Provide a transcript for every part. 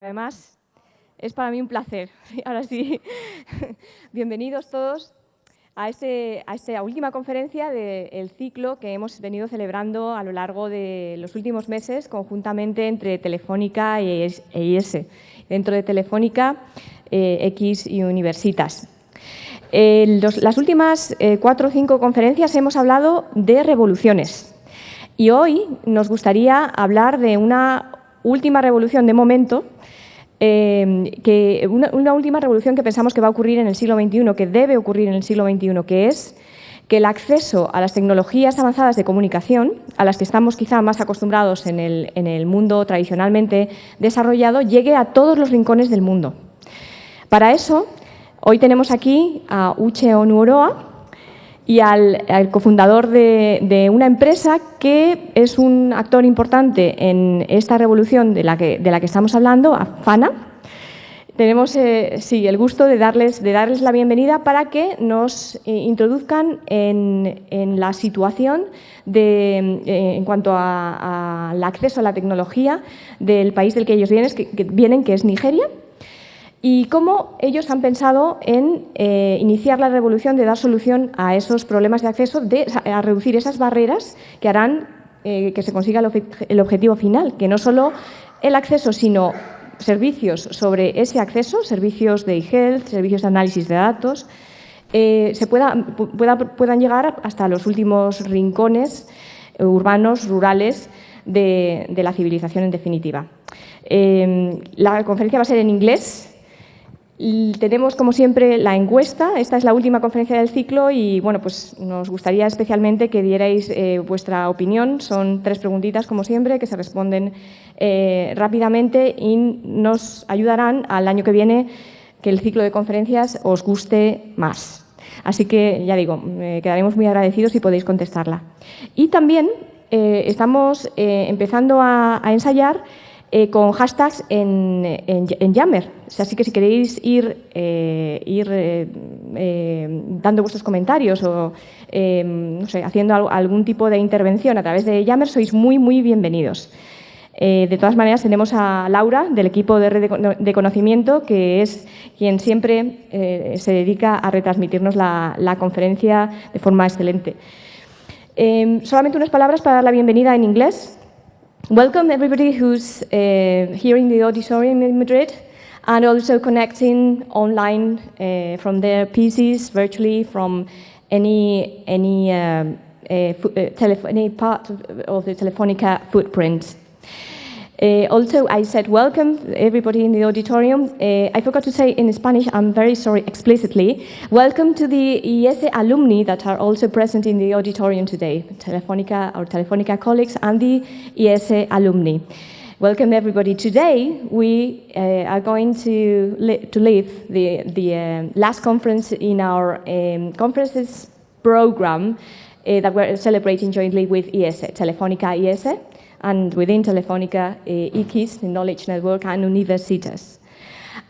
Además, es para mí un placer. Ahora sí, bienvenidos todos a esta última conferencia del ciclo que hemos venido celebrando a lo largo de los últimos meses conjuntamente entre Telefónica e IS. Dentro de Telefónica, eKiss y Universitas. Las últimas 4 o 5 conferencias hemos hablado de revoluciones y hoy nos gustaría hablar de una última revolución de momento, una última revolución que pensamos que va a ocurrir en el siglo XXI, que debe ocurrir en el siglo XXI, que es que el acceso a las tecnologías avanzadas de comunicación, a las que estamos quizá más acostumbrados en el mundo tradicionalmente desarrollado, llegue a todos los rincones del mundo. Para eso, hoy tenemos aquí a Uche Onuoroa y al cofundador de una empresa que es un actor importante en esta revolución de la que estamos hablando, a FANA. Tenemos el gusto de darles la bienvenida para que nos introduzcan en la situación en cuanto al acceso a la tecnología del país del que ellos vienen, que es Nigeria, y cómo ellos han pensado en iniciar la revolución de dar solución a esos problemas de acceso, a reducir esas barreras que harán que se consiga el objetivo final, que no solo el acceso, sino servicios sobre ese acceso, servicios de e-health, servicios de análisis de datos, puedan llegar hasta los últimos rincones urbanos, rurales de la civilización en definitiva. La conferencia va a ser en inglés. Tenemos, como siempre, la encuesta. Esta es la última conferencia del ciclo y bueno, pues nos gustaría especialmente que dierais vuestra opinión. Son 3 preguntitas, como siempre, que se responden rápidamente y nos ayudarán al año que viene que el ciclo de conferencias os guste más. Así que, ya digo, quedaremos muy agradecidos si podéis contestarla. Y también estamos empezando a ensayar con hashtags en Yammer. Así que si queréis ir dando vuestros comentarios o no sé, haciendo algún tipo de intervención a través de Yammer, sois muy, muy bienvenidos. De todas maneras, tenemos a Laura, del equipo de red de conocimiento, que es quien siempre se dedica a retransmitirnos la conferencia de forma excelente. Solamente unas palabras para dar la bienvenida en inglés. Welcome everybody who's here in the auditorium in Madrid and also connecting online from their PCs virtually from any part of the Telefonica footprint. Also, I said welcome everybody in the auditorium. I forgot to say in Spanish, I'm very sorry explicitly. Welcome to the ICEBox alumni that are also present in the auditorium today, our Telefonica colleagues and the ICEBox alumni. Welcome everybody. Today we are going to leave the last conference in our conferences program that we're celebrating jointly with ICEBox, Telefonica ICEBox, and within Telefonica, eKiss, the Knowledge Network, and Universitas.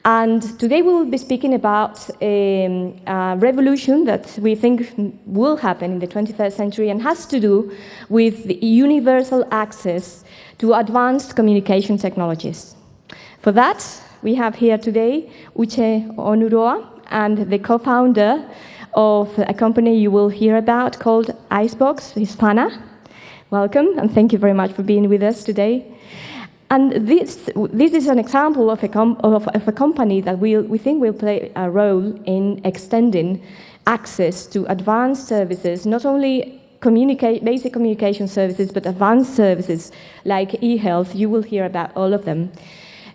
And today we will be speaking about a revolution that we think will happen in the 21st century and has to do with the universal access to advanced communication technologies. For that, we have here today Uche Onuoroa, and the co-founder of a company you will hear about called ICEBox Hispana. Welcome, and thank you very much for being with us today. And this is an example of a company that we think will play a role in extending access to advanced services, not only basic communication services, but advanced services like e-health. You will hear about all of them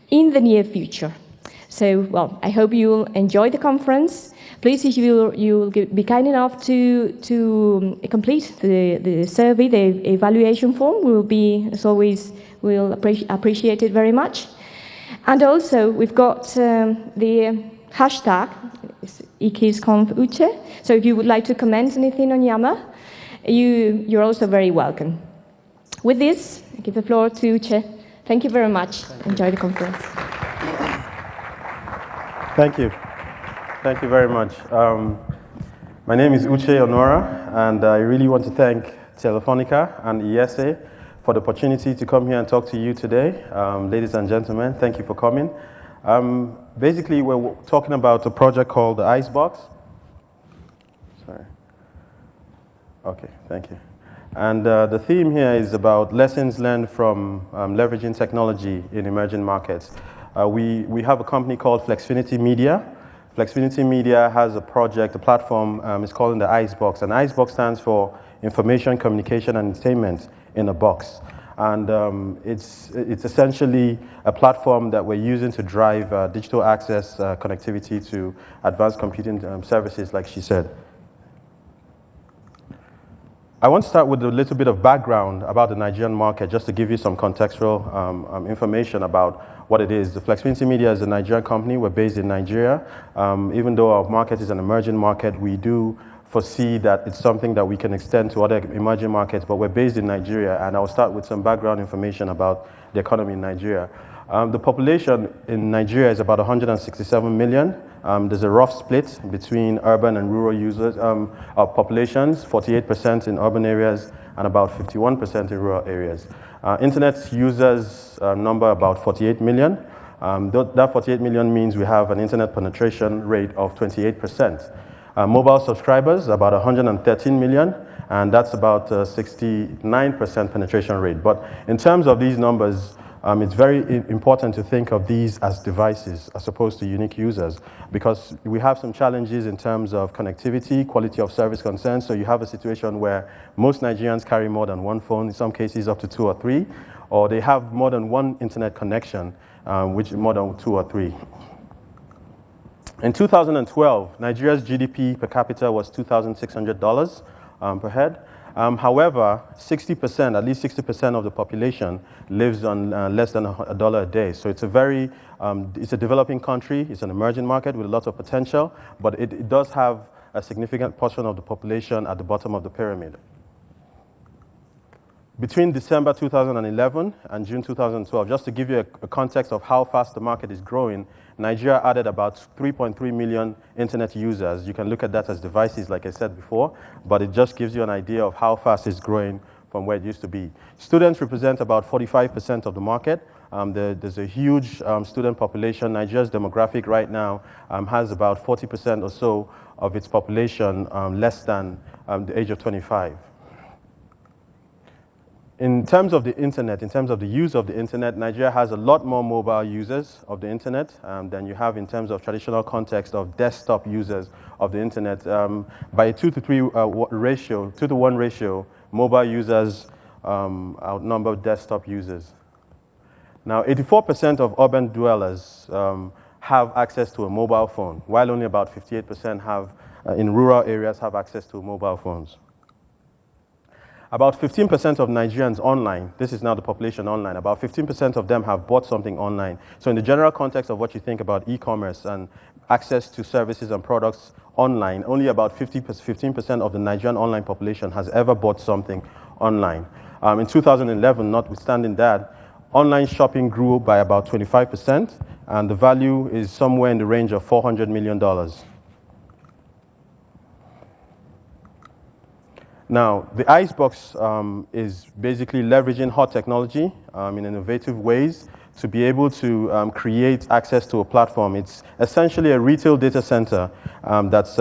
in the near future. So, well, I hope you'll enjoy the conference. Please, if you'll be kind enough to complete the survey, the evaluation form, as always, we'll appreciate it very much. And also, we've got the hashtag, eKissConfUche. So if you would like to comment anything on Yammer, you're also very welcome. With this, I give the floor to Uche. Thank you very much. Enjoy the conference. Thank you. Thank you very much. My name is Uche Onuoroa, and I really want to thank Telefonica and ICEBox for the opportunity to come here and talk to you today. Ladies and gentlemen, thank you for coming. Basically, we're talking about a project called the ICEBox. Sorry. Okay, thank you. And the theme here is about lessons learned from leveraging technology in emerging markets. We have a company called Flexfinity Media. Flexfinity Media has a project, a platform, it's called the ICEBox. And ICEBox stands for Information, Communication, and Entertainment in a Box. And it's essentially a platform that we're using to drive digital access connectivity to advanced computing services, like she said. I want to start with a little bit of background about the Nigerian market, just to give you some contextual information about what it is. The Flexfinity Media is a Nigerian company. We're based in Nigeria. Even though our market is an emerging market, we do foresee that it's something that we can extend to other emerging markets, but we're based in Nigeria, and I'll start with some background information about the economy in Nigeria. The population in Nigeria is about 167 million. There's a rough split between urban and rural users of populations, 48% in urban areas and about 51% in rural areas. Internet users number about 48 million. That 48 million means we have an internet penetration rate of 28%. Mobile subscribers, about 113 million, and that's about 69% penetration rate. But in terms of these numbers, it's very important to think of these as devices as opposed to unique users, because we have some challenges in terms of connectivity, quality of service concerns. So you have a situation where most Nigerians carry more than one phone, in some cases up to 2 or 3, or they have more than one internet connection, which is more than 2 or 3. In 2012, Nigeria's GDP per capita was $2,600 per head. However, 60%, at least 60% of the population lives on less than $1 a day. So it's a developing country, it's an emerging market with a lot of potential, but it does have a significant portion of the population at the bottom of the pyramid. Between December 2011 and June 2012, just to give you a context of how fast the market is growing, Nigeria added about 3.3 million internet users. You can look at that as devices, like I said before, but it just gives you an idea of how fast it's growing from where it used to be. Students represent about 45% of the market. There's a huge student population. Nigeria's demographic right now has about 40% or so of its population less than the age of 25. In terms of the internet, in terms of the use of the internet, Nigeria has a lot more mobile users of the internet than you have in terms of traditional context of desktop users of the internet. By a 2 to 1 ratio, mobile users outnumber desktop users. Now, 84% of urban dwellers have access to a mobile phone, while only about 58% in rural areas have access to mobile phones. About 15% of Nigerians online, this is now the population online, about 15% of them have bought something online. So in the general context of what you think about e-commerce and access to services and products online, only about 15% of the Nigerian online population has ever bought something online. In 2011, notwithstanding that, online shopping grew by about 25%, and the value is somewhere in the range of $400 million. Now, the ICEBox is basically leveraging hot technology in innovative ways to be able to create access to a platform. It's essentially a retail data center that's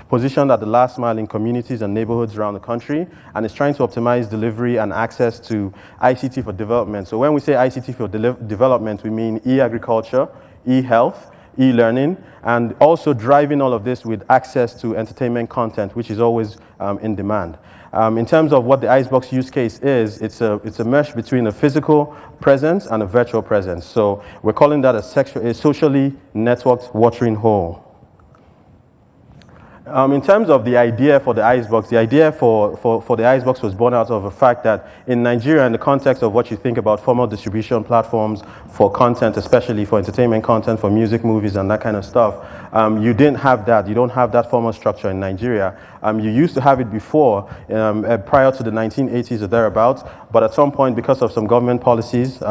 positioned at the last mile in communities and neighborhoods around the country, and it's trying to optimize delivery and access to ICT for development. So when we say ICT for development, we mean e-agriculture, e-health, e-learning, and also driving all of this with access to entertainment content, which is always in demand. In terms of what the ICEBox use case is, it's a mesh between a physical presence and a virtual presence. So we're calling that a socially networked watering hole. In terms of the idea for the ICEBox, the idea for the ICEBox was born out of the fact that in Nigeria, in the context of what you think about formal distribution platforms for content, especially for entertainment content, for music, movies, and that kind of stuff, you didn't have that. You don't have that formal structure in Nigeria. You used to have it before, prior to the 1980s or thereabouts, but at some point, because of some government policies,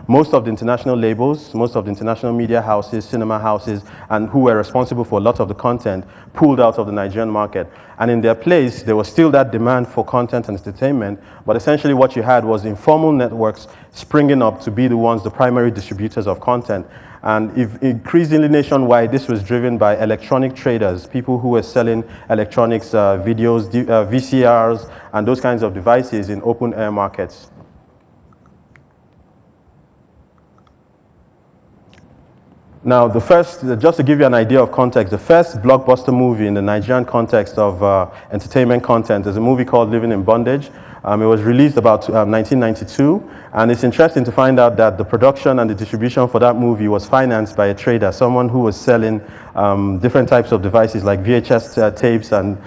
most of the international labels, most of the international media houses, cinema houses, and who were responsible for a lot of the content, pulled out of of the Nigerian market. And in their place, there was still that demand for content and entertainment, but essentially what you had was informal networks springing up to be the primary distributors of content. And increasingly nationwide, this was driven by electronic traders, people who were selling electronics, videos, VCRs, and those kinds of devices in open air markets. Now, just to give you an idea of context, the first blockbuster movie in the Nigerian context of entertainment content is a movie called Living in Bondage. It was released about 1992, and it's interesting to find out that the production and the distribution for that movie was financed by a trader, someone who was selling different types of devices like VHS tapes and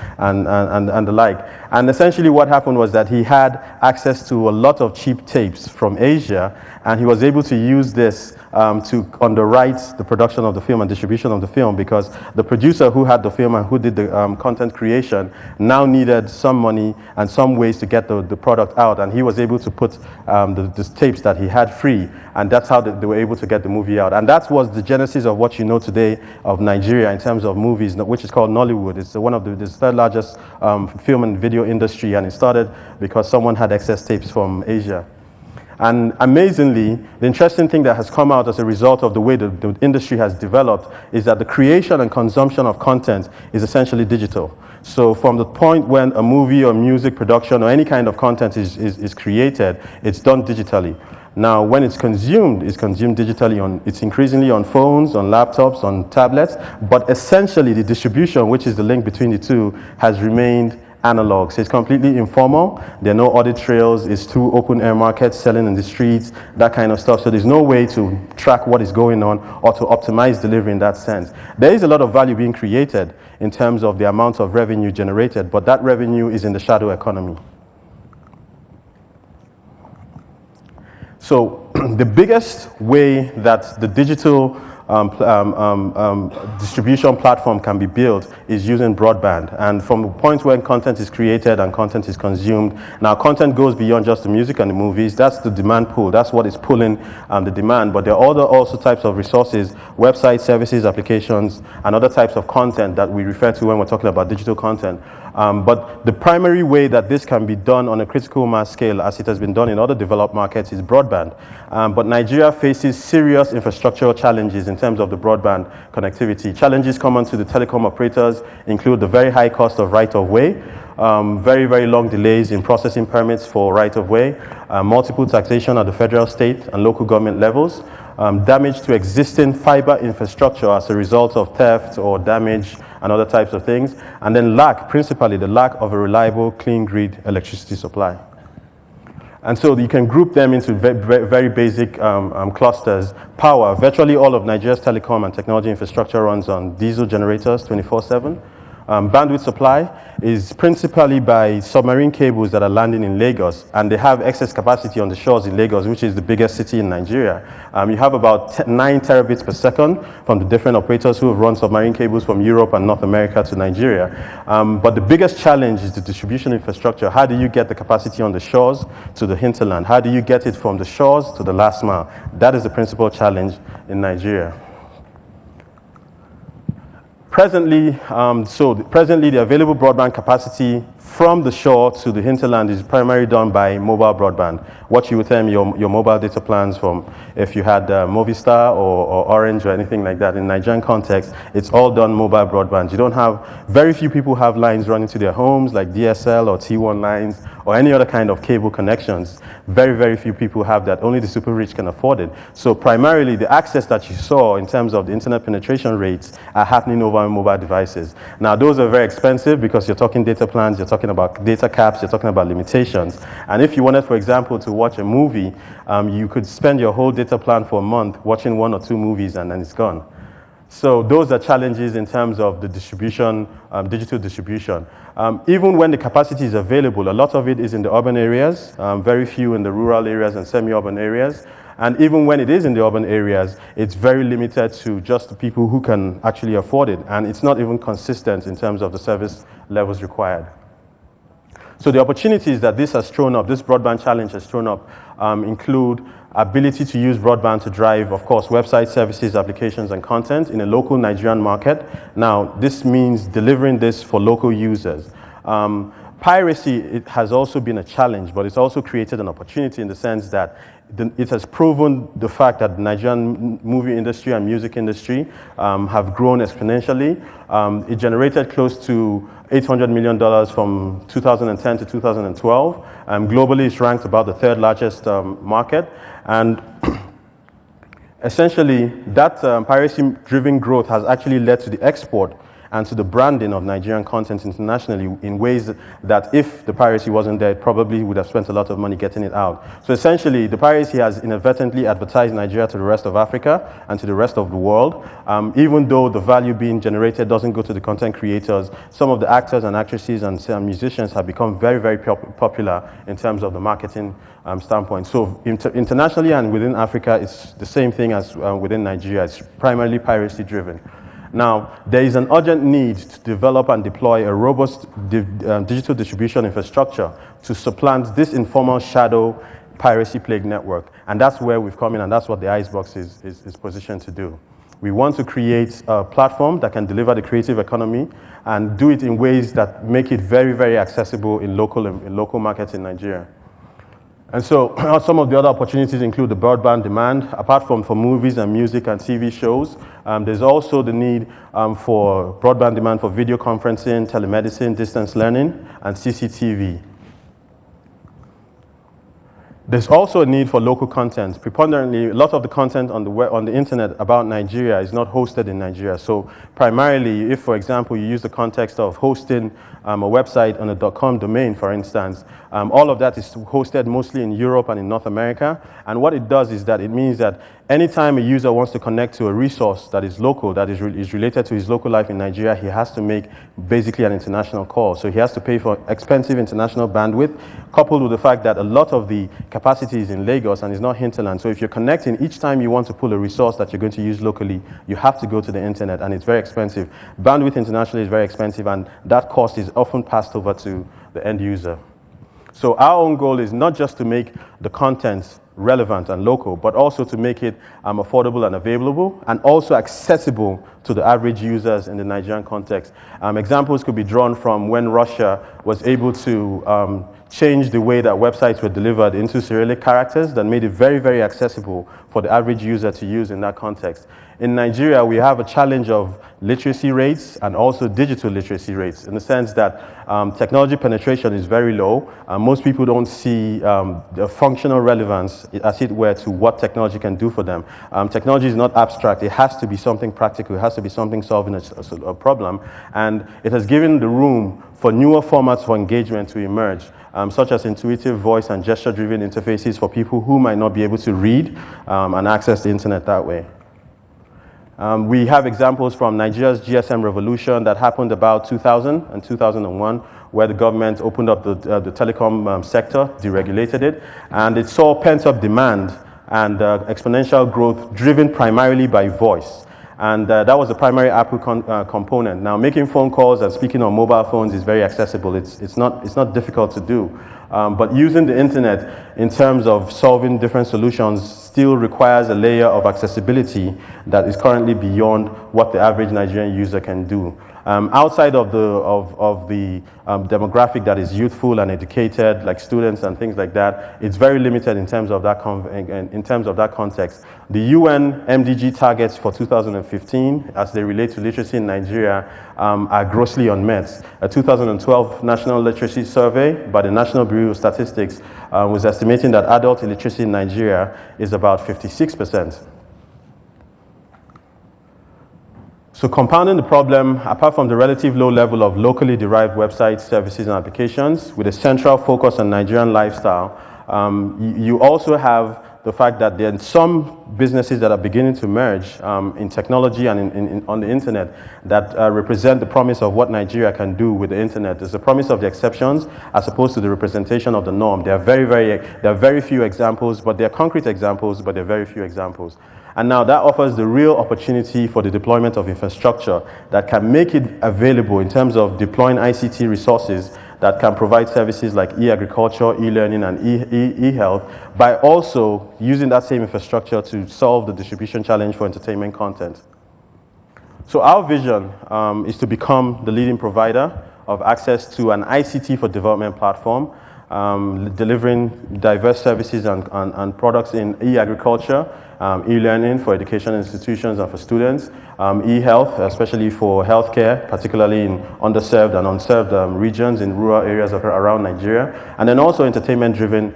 the like. And essentially what happened was that he had access to a lot of cheap tapes from Asia, and he was able to use this to underwrite the production of the film and distribution of the film, because the producer who had the film and who did the content creation now needed some money and some ways to get the product out, and he was able to put the tapes that he had free, and that's how they were able to get the movie out. And that was the genesis of what you know today of Nigeria in terms of movies, which is called Nollywood. It's one of the third largest film and video industry, and it started because someone had excess tapes from Asia. And amazingly, the interesting thing that has come out as a result of the way the industry has developed is that the creation and consumption of content is essentially digital. So from the point when a movie or music production or any kind of content is created, it's done digitally. Now, when it's consumed digitally. It's increasingly on phones, on laptops, on tablets, but essentially the distribution, which is the link between the two, has remained analog. So it's completely informal. There are no audit trails. It's two open air markets selling in the streets, that kind of stuff. So there's no way to track what is going on or to optimize delivery in that sense. There is a lot of value being created in terms of the amount of revenue generated, but that revenue is in the shadow economy. So the biggest way that the digital distribution platform can be built is using broadband. And from the point when content is created and content is consumed, now content goes beyond just the music and the movies. That's the demand pool. That's what is pulling the demand. But there are also types of resources, websites, services, applications, and other types of content that we refer to when we're talking about digital content. But the primary way that this can be done on a critical mass scale, as it has been done in other developed markets, is broadband. But Nigeria faces serious infrastructural challenges in terms of the broadband connectivity. Challenges common to the telecom operators include the very high cost of right-of-way, very, very long delays in processing permits for right-of-way, multiple taxation at the federal, state, and local government levels, damage to existing fiber infrastructure as a result of theft or damage and other types of things, and then principally the lack of a reliable, clean grid electricity supply. And so you can group them into very basic clusters. Power, virtually all of Nigeria's telecom and technology infrastructure runs on diesel generators 24/7. Bandwidth supply is principally by submarine cables that are landing in Lagos, and they have excess capacity on the shores in Lagos, which is the biggest city in Nigeria. You have about 9 terabits per second from the different operators who have run submarine cables from Europe and North America to Nigeria. But the biggest challenge is the distribution infrastructure. How do you get the capacity on the shores to the hinterland? How do you get it from the shores to the last mile? That is the principal challenge in Nigeria. Presently, the available broadband capacity from the shore to the hinterland is primarily done by mobile broadband. What you would term your mobile data plans from, if you had Movistar or Orange or anything like that. In Nigerian context, it's all done mobile broadband. Very few people have lines running to their homes like DSL or T1 lines or any other kind of cable connections. Very, very few people have that. Only the super rich can afford it. So primarily the access that you saw in terms of the internet penetration rates are happening over mobile devices. Now those are very expensive because you're talking data plans, you're talking about data caps, you're talking about limitations. And if you wanted, for example, to watch a movie, you could spend your whole data plan for a month watching 1 or 2 movies and then it's gone. So those are challenges in terms of the distribution, digital distribution. Even when the capacity is available, a lot of it is in the urban areas, very few in the rural areas and semi-urban areas. And even when it is in the urban areas, it's very limited to just the people who can actually afford it. And it's not even consistent in terms of the service levels required. So the opportunities that this has thrown up, this broadband challenge has thrown up, include ability to use broadband to drive, of course, website services, applications, and content in a local Nigerian market. Now, this means delivering this for local users. Piracy, it has also been a challenge, but it's also created an opportunity in the sense that it has proven the fact that the Nigerian movie industry and music industry have grown exponentially. It generated close to $800 million from 2010 to 2012. Globally, it's ranked about the third largest market. And essentially, that piracy-driven growth has actually led to the export and to the branding of Nigerian content internationally in ways that if the piracy wasn't there, it probably would have spent a lot of money getting it out. So essentially, the piracy has inadvertently advertised Nigeria to the rest of Africa and to the rest of the world. Even though the value being generated doesn't go to the content creators, some of the actors and actresses and musicians have become very, very popular in terms of the marketing standpoint. So internationally and within Africa, it's the same thing as within Nigeria. It's primarily piracy driven. Now, there is an urgent need to develop and deploy a robust digital distribution infrastructure to supplant this informal shadow piracy plague network. And that's where we've come in, and that's what the ICEBox is positioned to do. We want to create a platform that can deliver the creative economy and do it in ways that make it very, very accessible in local markets in Nigeria. And so some of the other opportunities include the broadband demand. Apart from for movies and music and TV shows, there's also the need for broadband demand for video conferencing, telemedicine, distance learning, and CCTV. There's also a need for local content. Preponderantly, a lot of the content on the internet about Nigeria is not hosted in Nigeria. So primarily, if, for example, you use the context of hosting a website on a .com domain, for instance, all of that is hosted mostly in Europe and in North America. And what it does is that it means that anytime a user wants to connect to a resource that is local, that is related to his local life in Nigeria, he has to make basically an international call. So he has to pay for expensive international bandwidth, coupled with the fact that a lot of the capacity is in Lagos and is not hinterland. So if you're connecting, each time you want to pull a resource that you're going to use locally, you have to go to the internet, and it's very expensive. Bandwidth internationally is very expensive, and that cost is often passed over to the end user. So our own goal is not just to make the content relevant and local, but also to make it affordable and available, and also accessible to the average users in the Nigerian context. Examples could be drawn from when Russia was able to change the way that websites were delivered into Cyrillic characters that made it very, very accessible for the average user to use in that context. In Nigeria, we have a challenge of literacy rates and also digital literacy rates, in the sense that technology penetration is very low. Most people don't see the functional relevance, as it were, to what technology can do for them. Technology is not abstract. It has to be something practical. It has to be something solving a problem. And it has given the room for newer formats for engagement to emerge, such as intuitive voice and gesture-driven interfaces for people who might not be able to read and access the internet that way. We have examples from Nigeria's GSM revolution that happened about 2000 and 2001, where the government opened up the telecom sector, deregulated it, and it saw pent-up demand and exponential growth driven primarily by voice. And that was the primary Apple component. Now, making phone calls and speaking on mobile phones is very accessible. It's not difficult to do. But using the internet in terms of solving different solutions still requires a layer of accessibility that is currently beyond what the average Nigerian user can do. Outside of the demographic that is youthful and educated, like students and things like that, it's very limited in terms of that context. The UN MDG targets for 2015, as they relate to literacy in Nigeria, are grossly unmet. A 2012 National Literacy Survey by the National Bureau of Statistics was estimating that adult illiteracy in Nigeria is about 56%. So compounding the problem, apart from the relative low level of locally derived websites, services, and applications, with a central focus on Nigerian lifestyle, you also have the fact that there are some businesses that are beginning to merge in technology and on the internet that represent the promise of what Nigeria can do with the internet. There's the promise of the exceptions as opposed to the representation of the norm. There are very few examples, but they're concrete examples, but there are very few examples. And now that offers the real opportunity for the deployment of infrastructure that can make it available in terms of deploying ICT resources that can provide services like e-agriculture, e-learning, and e-health by also using that same infrastructure to solve the distribution challenge for entertainment content. So our vision is to become the leading provider of access to an ICT for development platform, delivering diverse services and products in e-agriculture, e-learning for education institutions and for students, e-health, especially for healthcare, particularly in underserved and unserved regions in rural areas around Nigeria, and then also entertainment-driven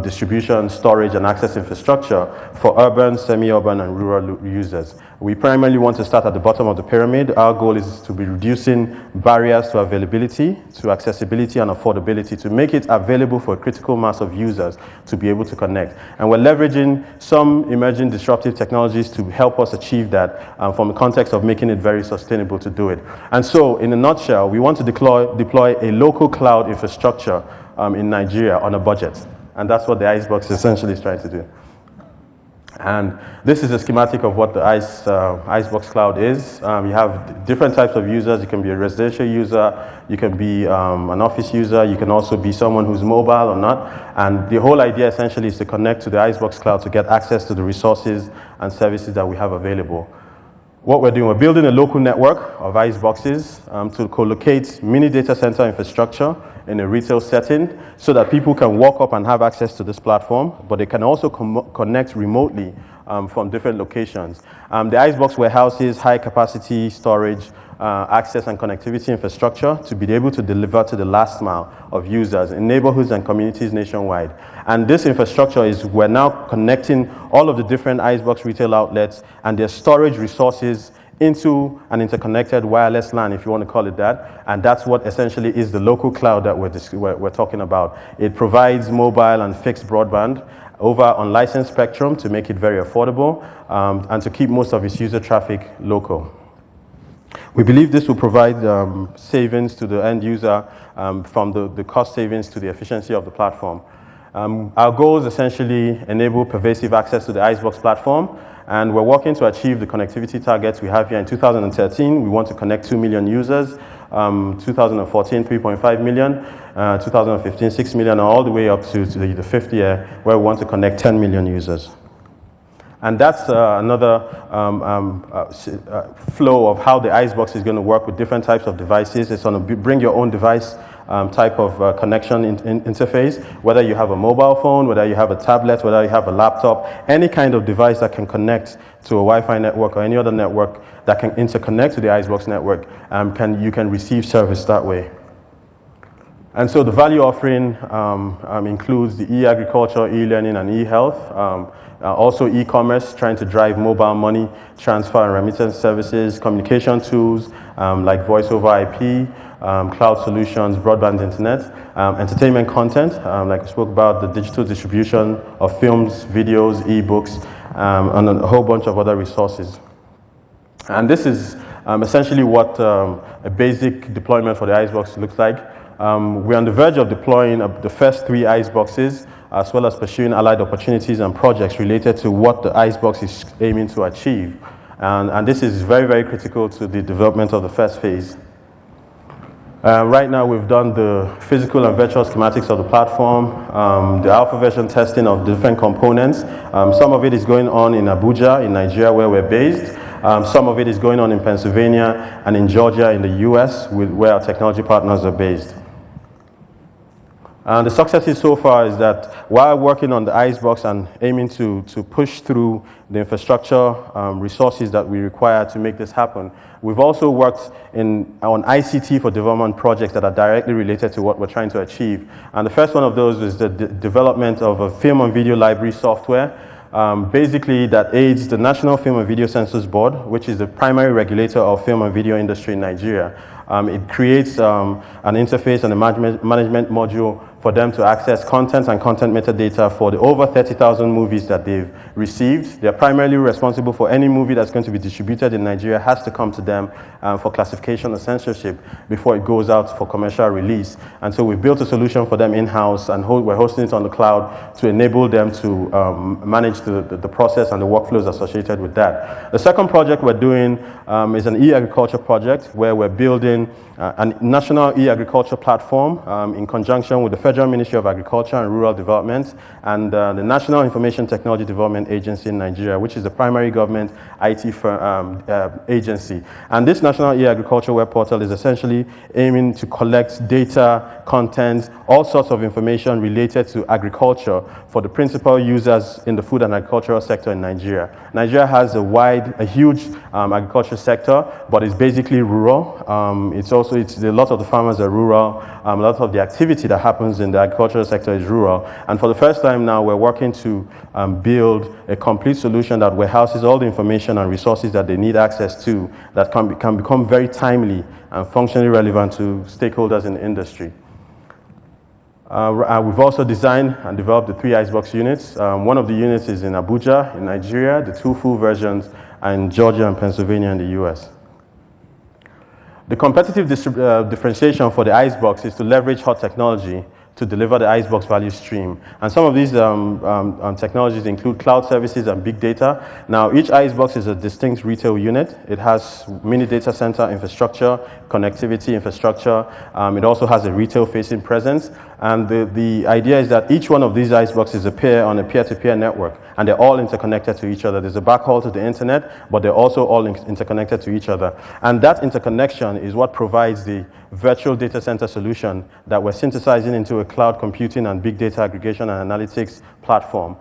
distribution, storage, and access infrastructure for urban, semi-urban, and rural users. We primarily want to start at the bottom of the pyramid. Our goal is to be reducing barriers to availability, to accessibility and affordability, to make it available for a critical mass of users to be able to connect. And we're leveraging some emerging disruptive technologies to help us achieve that from the context of making it very sustainable to do it. And so, in a nutshell, we want to deploy a local cloud infrastructure in Nigeria on a budget. And that's what the ICEBox essentially is trying to do. And this is a schematic of what the ICEBox Cloud is. You have different types of users. You can be a residential user, you can be an office user, you can also be someone who's mobile or not. And the whole idea essentially is to connect to the ICEBox Cloud to get access to the resources and services that we have available. What we're doing, we're building a local network of ICEBoxes to co-locate mini data center infrastructure in a retail setting so that people can walk up and have access to this platform, but they can also connect remotely from different locations. The ICEBox warehouses high capacity storage, access and connectivity infrastructure to be able to deliver to the last mile of users in neighborhoods and communities nationwide. And this infrastructure is, we're now connecting all of the different ICEBox retail outlets and their storage resources into an interconnected wireless LAN, if you want to call it that. And that's what essentially is the local cloud that we're talking about. It provides mobile and fixed broadband over unlicensed spectrum to make it very affordable and to keep most of its user traffic local. We believe this will provide savings to the end user from the cost savings to the efficiency of the platform. Our goals essentially enable pervasive access to the ICEBox platform, and we're working to achieve the connectivity targets we have here. In 2013, we want to connect 2 million users, 2014, 3.5 million, 2015, 6 million, and all the way up to the fifth year, where we want to connect 10 million users. And that's another flow of how the ICEBox is going to work with different types of devices. It's going to bring your own device type of connection interface, whether you have a mobile phone, whether you have a tablet, whether you have a laptop, any kind of device that can connect to a Wi-Fi network or any other network that can interconnect to the ICEBox network, you can receive service that way. And so the value offering includes the e-agriculture, e-learning, and e-health. Also e-commerce, trying to drive mobile money transfer and remittance services, communication tools like voice over IP, cloud solutions, broadband internet, entertainment content, like I spoke about, the digital distribution of films, videos, ebooks, and a whole bunch of other resources. And this is essentially what a basic deployment for the ICEBox looks like. We're on the verge of deploying the first 3 ICEBoxes, as well as pursuing allied opportunities and projects related to what the ICEBox is aiming to achieve. And this is very, very critical to the development of the first phase. Right now, we've done the physical and virtual schematics of the platform, the alpha version testing of different components. Some of it is going on in Abuja, in Nigeria, where we're based. Some of it is going on in Pennsylvania and in Georgia in the US, where our technology partners are based. And the successes so far is that while working on the ICEBox and aiming to push through the infrastructure resources that we require to make this happen, we've also worked on ICT for development projects that are directly related to what we're trying to achieve. And the first one of those is the development of a film and video library software, basically that aids the National Film and Video Censors Board, which is the primary regulator of film and video industry in Nigeria. It creates an interface and a management module for them to access content and content metadata for the over 30,000 movies that they've received. They're primarily responsible for any movie that's going to be distributed in Nigeria has to come to them for classification or censorship before it goes out for commercial release. And so we've built a solution for them in-house, and we're hosting it on the cloud to enable them to manage the process and the workflows associated with that. The second project we're doing is an e-agriculture project where we're building a national e-agriculture platform in conjunction with the Federal Ministry of Agriculture and Rural Development and the National Information Technology Development Agency in Nigeria, which is the primary government IT agency. And this national e-agriculture web portal is essentially aiming to collect data, content, all sorts of information related to agriculture for the principal users in the food and agricultural sector in Nigeria. Nigeria has a huge agriculture sector, but it's basically rural. A lot of the farmers are rural. A lot of the activity that happens in the agricultural sector is rural. And for the first time now, we're working to build a complete solution that warehouses all the information and resources that they need access to that can become very timely and functionally relevant to stakeholders in the industry. We've also designed and developed the 3 ICEBox units. One of the units is in Abuja, in Nigeria. The 2 full versions are in Georgia and Pennsylvania in the US. The competitive differentiation for the ICEBox is to leverage hot technology to deliver the ICEBox value stream. And some of these technologies include cloud services and big data. Now, each ICEBox is a distinct retail unit. It has mini data center infrastructure, connectivity infrastructure. It also has a retail-facing presence. And the idea is that each one of these ICEBoxes appear on a peer-to-peer network, and they're all interconnected to each other. There's a backhaul to the internet, but they're also all interconnected to each other. And that interconnection is what provides the virtual data center solution that we're synthesizing into a cloud computing and big data aggregation and analytics platform.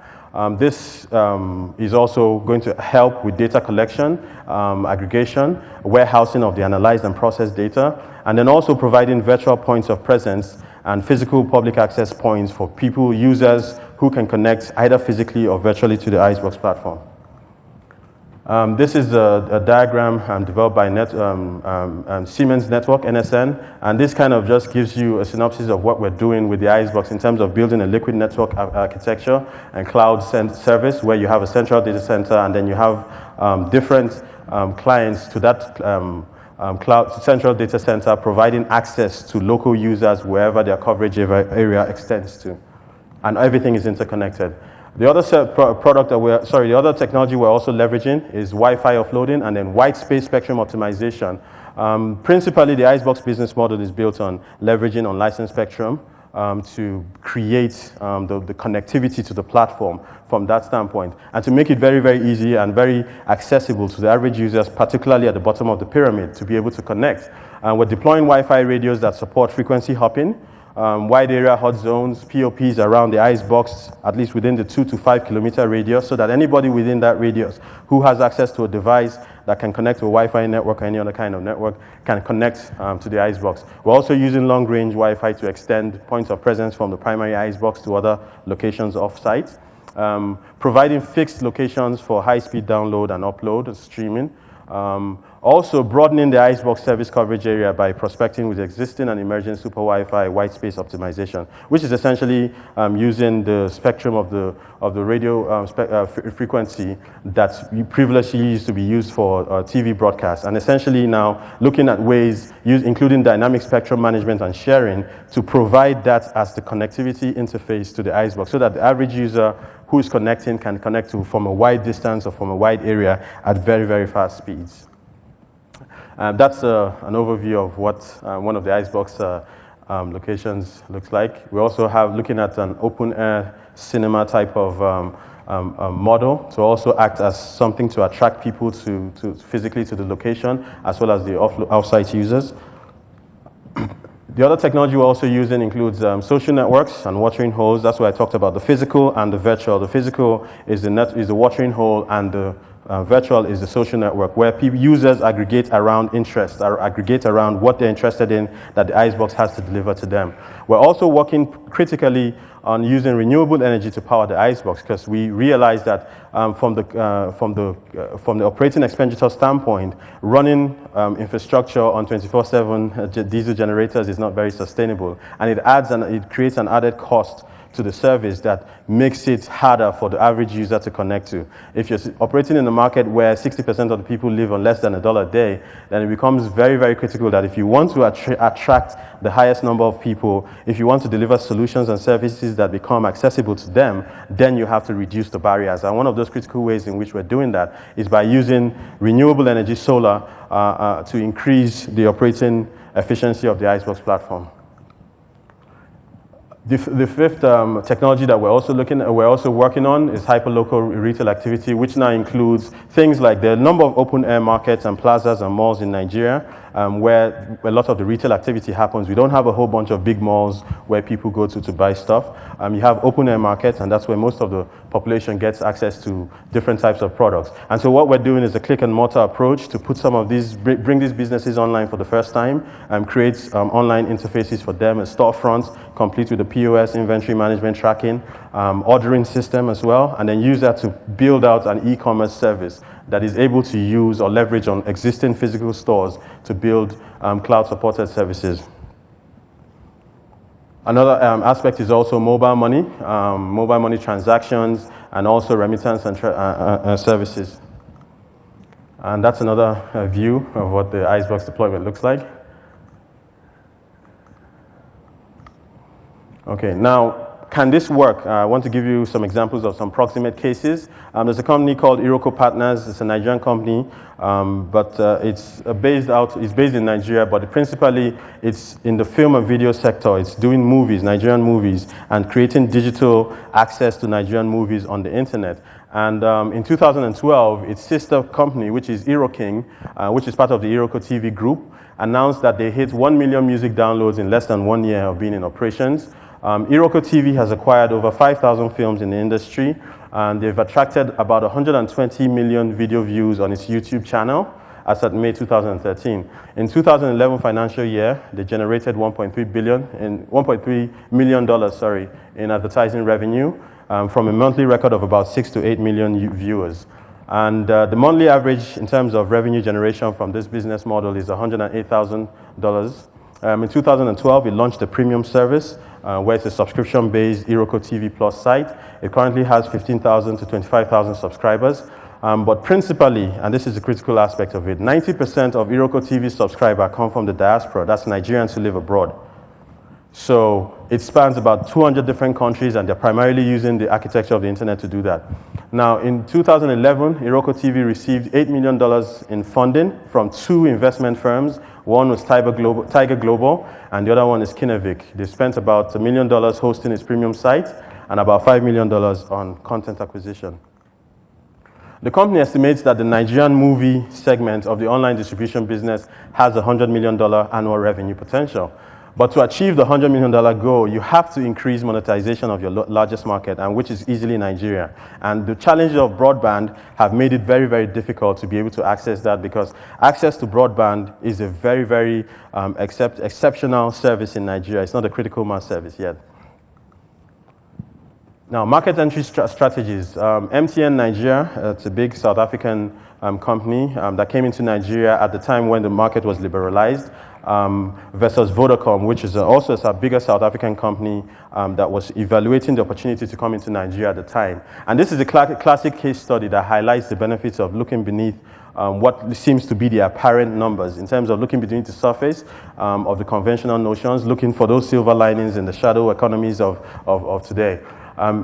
This is also going to help with data collection, aggregation, warehousing of the analyzed and processed data, and then also providing virtual points of presence and physical public access points for people, users who can connect either physically or virtually to the ICEBox platform. This is a diagram developed by Siemens Network, NSN, and this kind of just gives you a synopsis of what we're doing with the ICEBox in terms of building a liquid network architecture and cloud service where you have a central data center and then you have different clients to that cloud central data center providing access to local users wherever their coverage area extends to. And everything is interconnected. The other the other technology we're also leveraging is Wi-Fi offloading and then white space spectrum optimization. Principally, the ICEBox business model is built on leveraging unlicensed spectrum to create the connectivity to the platform from that standpoint, and to make it very, very easy and very accessible to the average users, particularly at the bottom of the pyramid, to be able to connect. We're deploying Wi-Fi radios that support frequency hopping, wide area hot zones, POPs around the ICEBox, at least within the 2 to 5 kilometer radius, so that anybody within that radius who has access to a device that can connect to a Wi-Fi network or any other kind of network can connect to the ICEBox. We're also using long-range Wi-Fi to extend points of presence from the primary ICEBox to other locations off-site, providing fixed locations for high-speed download and upload and streaming. Also broadening the ICEBox service coverage area by prospecting with existing and emerging super Wi-Fi white space optimization, which is essentially using the spectrum of the radio frequency that previously used to be used for TV broadcasts, and essentially now looking at ways, including dynamic spectrum management and sharing, to provide that as the connectivity interface to the ICEBox, so that the average user who is connecting can connect to from a wide distance or from a wide area at very, very fast speeds. That's an overview of what one of the ICEBox locations looks like. We also have looking at an open air cinema type of model to also act as something to attract people to physically to the location, as well as the off-site users. The other technology we're also using includes social networks and watering holes. That's what I talked about, the physical and the virtual. The physical is the watering hole, and the virtual is the social network, where users aggregate around interests, or aggregate around what they're interested in that the ICEBox has to deliver to them. We're also working critically on using renewable energy to power the ICEBox, because we realized that from the operating expenditure standpoint, running infrastructure on 24/7 diesel generators is not very sustainable, and it creates an added cost to the service that makes it harder for the average user to connect to. If you're operating in a market where 60% of the people live on less than $1 a day, then it becomes very, very critical that if you want to attract the highest number of people, if you want to deliver solutions and services that become accessible to them, then you have to reduce the barriers. And one of those critical ways in which we're doing that is by using renewable energy solar to increase the operating efficiency of the ICEBox platform. The fifth technology that we're also working on is hyperlocal retail activity, which now includes things like the number of open air markets and plazas and malls in Nigeria, where a lot of the retail activity happens. We don't have a whole bunch of big malls where people go to buy stuff. You have open air markets, and that's where most of the population gets access to different types of products. And so what we're doing is a click and mortar approach to put some of these, bring these businesses online for the first time, and create online interfaces for them, and storefronts, complete with the POS, inventory management tracking, ordering system as well, and then use that to build out an e-commerce service that is able to use or leverage on existing physical stores to build cloud-supported services. Another aspect is also mobile money transactions, and also remittance and services. And that's another view of what the ICEBox deployment looks like. Okay, now, can this work? I want to give you some examples of some proximate cases. There's a company called Iroko Partners. It's a Nigerian company, but it's based in Nigeria, but principally it's in the film and video sector. It's doing movies, Nigerian movies, and creating digital access to Nigerian movies on the internet. And in 2012, its sister company, which is Iroking, which is part of the Iroko TV group, announced that they hit 1 million music downloads in less than 1 year of being in operations. Iroko TV has acquired over 5,000 films in the industry, and they've attracted about 120 million video views on its YouTube channel as at May 2013. In 2011 financial year, they generated $1.3 million in advertising revenue from a monthly record of about 6 to 8 million viewers. And the monthly average in terms of revenue generation from this business model is $108,000. In 2012, it launched a premium service where it's a subscription-based Iroko TV Plus site. It currently has 15,000 to 25,000 subscribers. But principally, and this is the critical aspect of it, 90% of Iroko TV subscribers come from the diaspora. That's Nigerians who live abroad. So it spans about 200 different countries, and they're primarily using the architecture of the internet to do that. Now, in 2011, Iroko TV received $8 million in funding from 2 investment firms. One was Tiger Global, and the other one is Kinnevik. They spent about $1 million hosting its premium site and about $5 million on content acquisition. The company estimates that the Nigerian movie segment of the online distribution business has a $100 million annual revenue potential. But to achieve the $100 million goal, you have to increase monetization of your largest market, and which is easily Nigeria. And the challenges of broadband have made it very, very difficult to be able to access that, because access to broadband is a very, very exceptional service in Nigeria. It's not a critical mass service yet. Now, market entry strategies. MTN Nigeria, it's a big South African company that came into Nigeria at the time when the market was liberalized, versus Vodacom, which is also a bigger South African company that was evaluating the opportunity to come into Nigeria at the time. And this is a classic case study that highlights the benefits of looking beneath what seems to be the apparent numbers, in terms of looking beneath the surface of the conventional notions, looking for those silver linings in the shadow economies of today.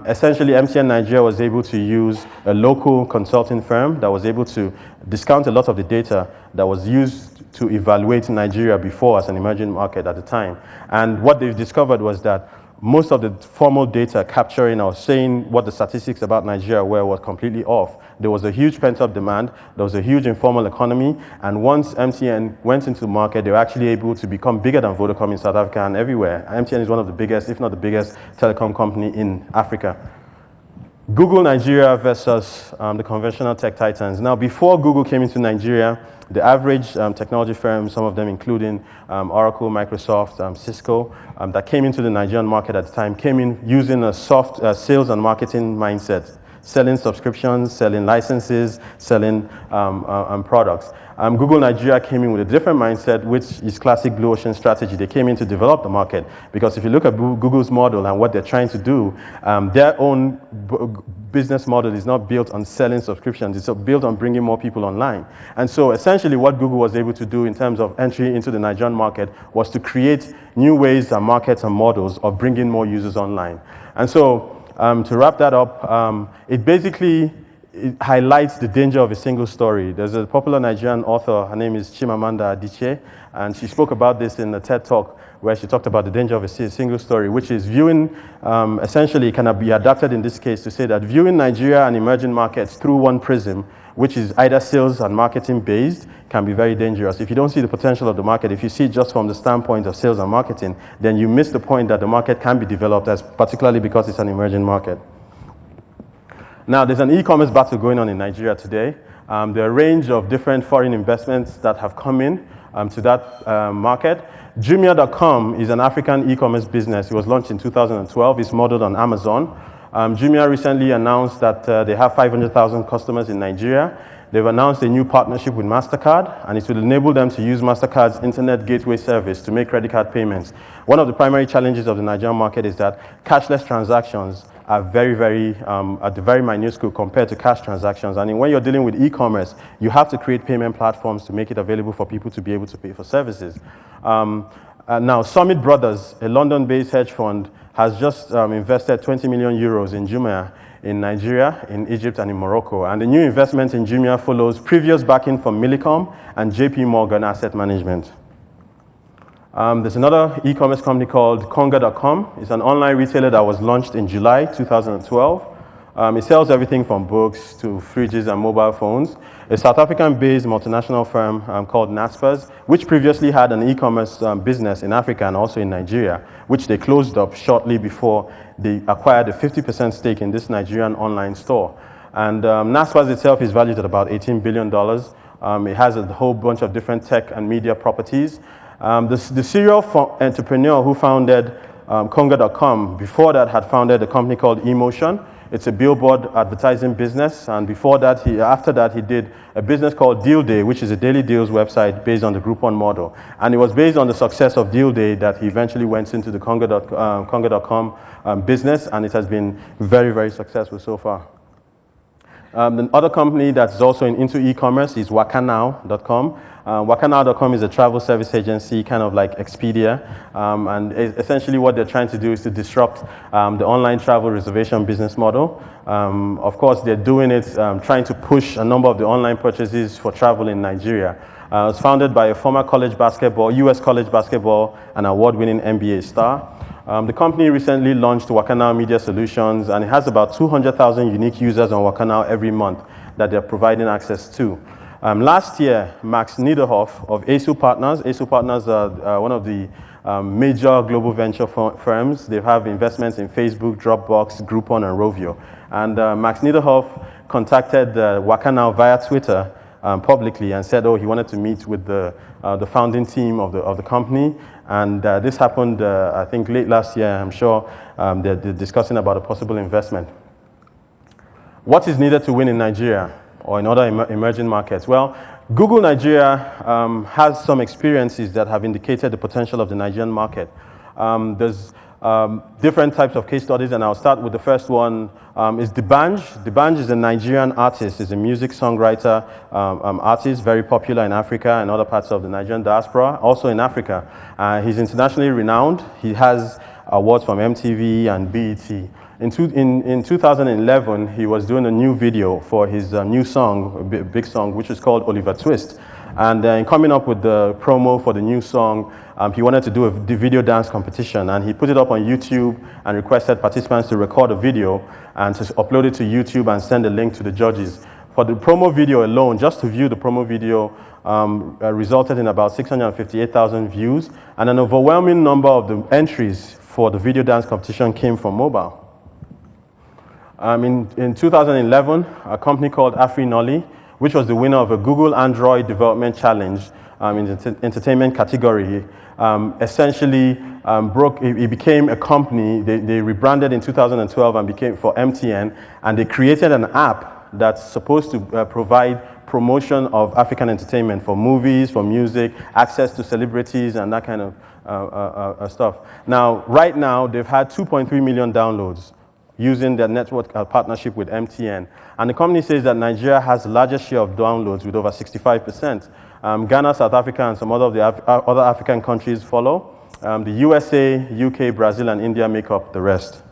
Essentially, MTN Nigeria was able to use a local consulting firm that was able to discount a lot of the data that was used to evaluate Nigeria before as an emerging market at the time. And what they've discovered was that most of the formal data capturing or saying what the statistics about Nigeria were was completely off. There was a huge pent-up demand, there was a huge informal economy, and once MTN went into the market, they were actually able to become bigger than Vodacom in South Africa and everywhere. MTN is one of the biggest, if not the biggest, telecom company in Africa. Google Nigeria versus the conventional tech titans. Now, before Google came into Nigeria, The average technology firm, some of them including Oracle, Microsoft, Cisco, that came into the Nigerian market at the time, came in using a soft sales and marketing mindset, selling subscriptions, selling licenses, selling products. Google Nigeria came in with a different mindset, which is classic blue ocean strategy. They came in to develop the market, because if you look at Google's model and what they're trying to do, their own business model is not built on selling subscriptions. It's built on bringing more people online. And so essentially what Google was able to do in terms of entry into the Nigerian market was to create new ways and markets and models of bringing more users online. And so to wrap that up, it highlights the danger of a single story. There's a popular Nigerian author, her name is Chimamanda Adichie, and she spoke about this in a TED Talk where she talked about the danger of a single story, which is viewing, essentially can be adapted in this case to say that viewing Nigeria and emerging markets through one prism, which is either sales and marketing based, can be very dangerous. If you don't see the potential of the market, if you see it just from the standpoint of sales and marketing, then you miss the point that the market can be developed, particularly because it's an emerging market. Now, there's an e-commerce battle going on in Nigeria today. There are a range of different foreign investments that have come in to that market. Jumia.com is an African e-commerce business. It was launched in 2012. It's modeled on Amazon. Jumia recently announced that they have 500,000 customers in Nigeria. They've announced a new partnership with MasterCard, and it will enable them to use MasterCard's internet gateway service to make credit card payments. One of the primary challenges of the Nigerian market is that cashless transactions are at the very minute scope compared to cash transactions. And when you're dealing with e-commerce, you have to create payment platforms to make it available for people to be able to pay for services. Now, Summit Brothers, a London-based hedge fund, has just invested 20 million euros in Jumia in Nigeria, in Egypt, and in Morocco. And the new investment in Jumia follows previous backing from Millicom and JP Morgan Asset Management. There's another e-commerce company called Konga.com. It's an online retailer that was launched in July 2012. It sells everything from books to fridges and mobile phones. A South African-based multinational firm called Naspers, which previously had an e-commerce business in Africa and also in Nigeria, which they closed up shortly before they acquired a 50% stake in this Nigerian online store. And Naspers itself is valued at about $18 billion. It has a whole bunch of different tech and media properties. The serial entrepreneur who founded Konga.com, before that had founded a company called Emotion. It's a billboard advertising business, and after that he did a business called Deal Day, which is a daily deals website based on the Groupon model. And it was based on the success of Deal Day that he eventually went into the Konga.com business, and it has been very, very successful so far. The other company that's also into e-commerce is Wakanow.com. Wakanow.com is a travel service agency, kind of like Expedia, and essentially what they're trying to do is to disrupt the online travel reservation business model. Of course, they're doing it trying to push a number of the online purchases for travel in Nigeria. It was founded by a former US college basketball and award-winning NBA star. The company recently launched Wakanow Media Solutions, and it has about 200,000 unique users on Wakanow every month that they're providing access to. Last year, Max Niederhoff of ASU Partners are one of the major global venture firms. They have investments in Facebook, Dropbox, Groupon, and Rovio. And Max Niederhoff contacted Wakanow via Twitter publicly and said, he wanted to meet with the founding team of the company. And this happened, I think, late last year. I'm sure they're discussing about a possible investment. What is needed to win in Nigeria or in other emerging markets? Well, Google Nigeria has some experiences that have indicated the potential of the Nigerian market. There's different types of case studies, and I'll start with the first one. Is D'banj. D'banj is a Nigerian artist. He's a music songwriter artist, very popular in Africa and other parts of the Nigerian diaspora, also in Africa. He's internationally renowned. He has awards from MTV and BET. In 2011, he was doing a new video for his new song, a big song, which is called Oliver Twist. And in coming up with the promo for the new song, he wanted to do a video dance competition, and he put it up on YouTube and requested participants to record a video and to upload it to YouTube and send a link to the judges. For the promo video alone, just to view the promo video, resulted in about 658,000 views, and an overwhelming number of the entries for the video dance competition came from mobile. In 2011, a company called AfriNolly, which was the winner of a Google Android Development Challenge in the entertainment category. Essentially it became a company. They rebranded in 2012 and became for MTN, and they created an app that's supposed to provide promotion of African entertainment for movies, for music, access to celebrities, and that kind of stuff. Now, right now, they've had 2.3 million downloads using their network partnership with MTN. And the company says that Nigeria has the largest share of downloads with over 65%. Ghana, South Africa, and some other African countries follow. The USA, UK, Brazil, and India make up the rest.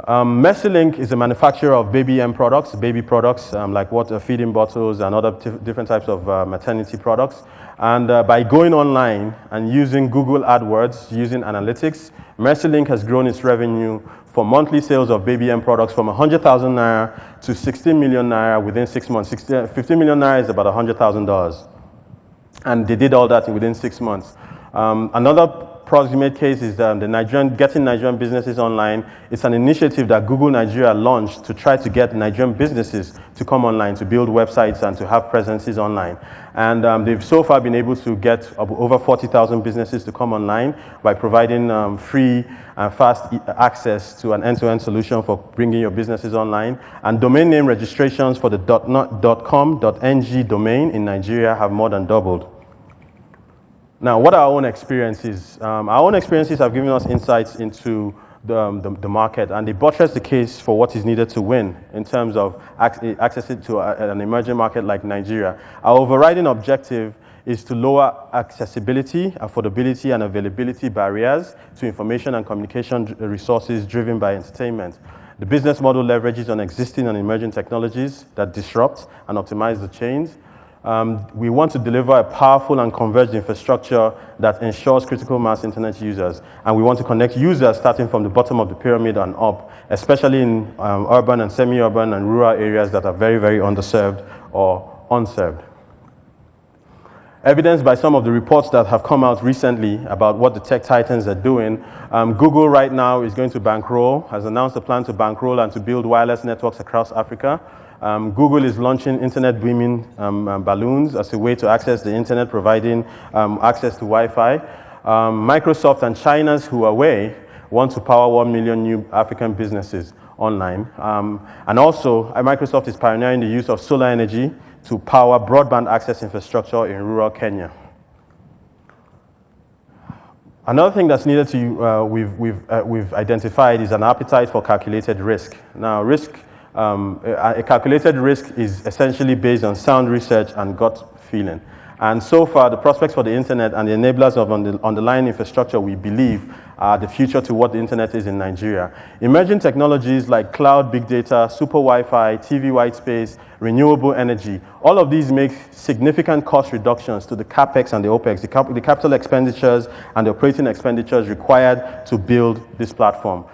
Mercilink is a manufacturer of baby products, like water feeding bottles and other different types of maternity products. And by going online and using Google AdWords, using analytics, Mercilink has grown its revenue for monthly sales of baby products from 100,000 naira to 16 million naira within 6 months. 15 million naira is about $100,000. And they did all that within 6 months. Another proximate case is getting Nigerian businesses online. It's an initiative that Google Nigeria launched to try to get Nigerian businesses to come online, to build websites and to have presences online. And they've so far been able to get over 40,000 businesses to come online by providing free and fast access to an end-to-end solution for bringing your businesses online. And domain name registrations for the .com.ng domain in Nigeria have more than doubled. Now, what are our own experiences? Our own experiences have given us insights into the market, and they buttress the case for what is needed to win in terms of accessing to an emerging market like Nigeria. Our overriding objective is to lower accessibility, affordability, and availability barriers to information and communication resources driven by entertainment. The business model leverages on existing and emerging technologies that disrupt and optimize the chains. We want to deliver a powerful and converged infrastructure that ensures critical mass internet users. And we want to connect users starting from the bottom of the pyramid and up, especially in urban and semi-urban and rural areas that are very, very underserved or unserved. Evidenced by some of the reports that have come out recently about what the tech titans are doing, Google right now is going to bankroll, has announced a plan to bankroll and to build wireless networks across Africa. Google is launching internet beaming balloons as a way to access the internet, providing access to Wi-Fi. Microsoft and China's Huawei want to power 1 million new African businesses online. And also, Microsoft is pioneering the use of solar energy to power broadband access infrastructure in rural Kenya. Another thing that's needed to we've identified is an appetite for calculated risk. Now, a calculated risk is essentially based on sound research and gut feeling. And so far, the prospects for the internet and the enablers of underlying infrastructure, we believe, are the future to what the internet is in Nigeria. Emerging technologies like cloud, big data, super Wi-Fi, TV white space, renewable energy, all of these make significant cost reductions to the CapEx and the OpEx, the capital expenditures and the operating expenditures required to build this platform.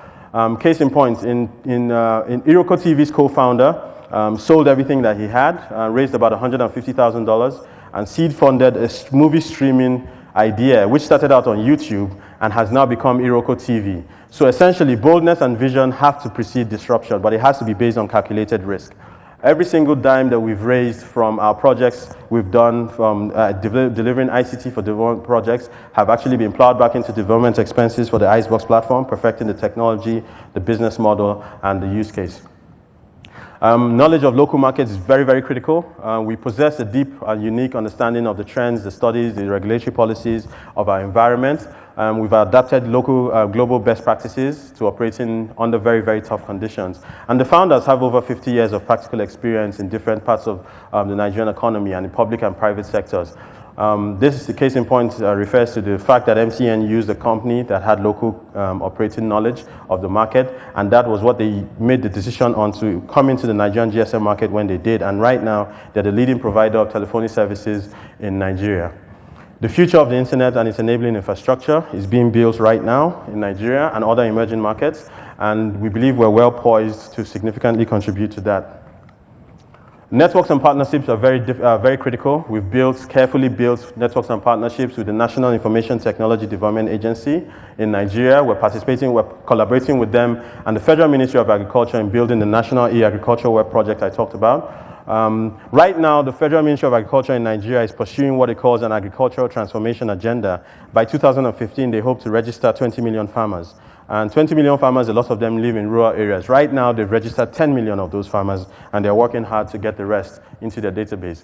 Case in point, Iroko TV's co-founder sold everything that he had, raised about $150,000, and seed funded a movie streaming idea, which started out on YouTube and has now become Iroko TV. So essentially, boldness and vision have to precede disruption, but it has to be based on calculated risk. Every single dime that we've raised from our projects we've done from delivering ICT for development projects have actually been plowed back into development expenses for the ICEBox platform, perfecting the technology, the business model, and the use case. Knowledge of local markets is very, very critical. We possess a deep and unique understanding of the trends, the studies, the regulatory policies of our environment. We've adapted local global best practices to operating under very, very tough conditions. And the founders have over 50 years of practical experience in different parts of the Nigerian economy and in public and private sectors. This is the case in point refers to the fact that MTN used a company that had local operating knowledge of the market, and that was what they made the decision on to come into the Nigerian GSM market when they did. And right now, they're the leading provider of telephony services in Nigeria. The future of the internet and its enabling infrastructure is being built right now in Nigeria and other emerging markets, and we believe we're well poised to significantly contribute to that. Networks and partnerships are very critical. We've carefully built networks and partnerships with the National Information Technology Development Agency in Nigeria. We're collaborating with them and the Federal Ministry of Agriculture in building the National E-Agriculture Web Project I talked about. Right now, the Federal Ministry of Agriculture in Nigeria is pursuing what it calls an agricultural transformation agenda. By 2015, they hope to register 20 million farmers. And 20 million farmers, a lot of them live in rural areas. Right now, they've registered 10 million of those farmers, and they're working hard to get the rest into their database.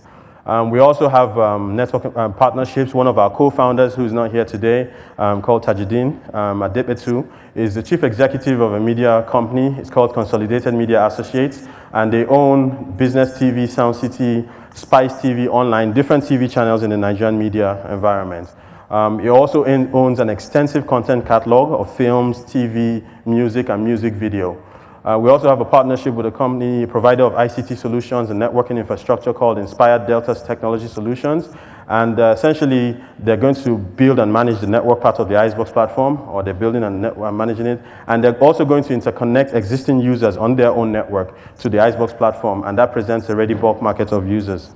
We also have network partnerships. One of our co-founders, who's not here today, called Tajuddin Adepetu, is the chief executive of a media company. It's called Consolidated Media Associates, and they own Business TV, Sound City, Spice TV Online, different TV channels in the Nigerian media environment. He also owns an extensive content catalog of films, TV, music, and music video. We also have a partnership with a company, a provider of ICT solutions and networking infrastructure called Inspired Delta's Technology Solutions. And essentially, they're going to build and manage the network part of the ICEBox platform, or they're building and managing it. And they're also going to interconnect existing users on their own network to the ICEBox platform, and that presents a ready bulk market of users.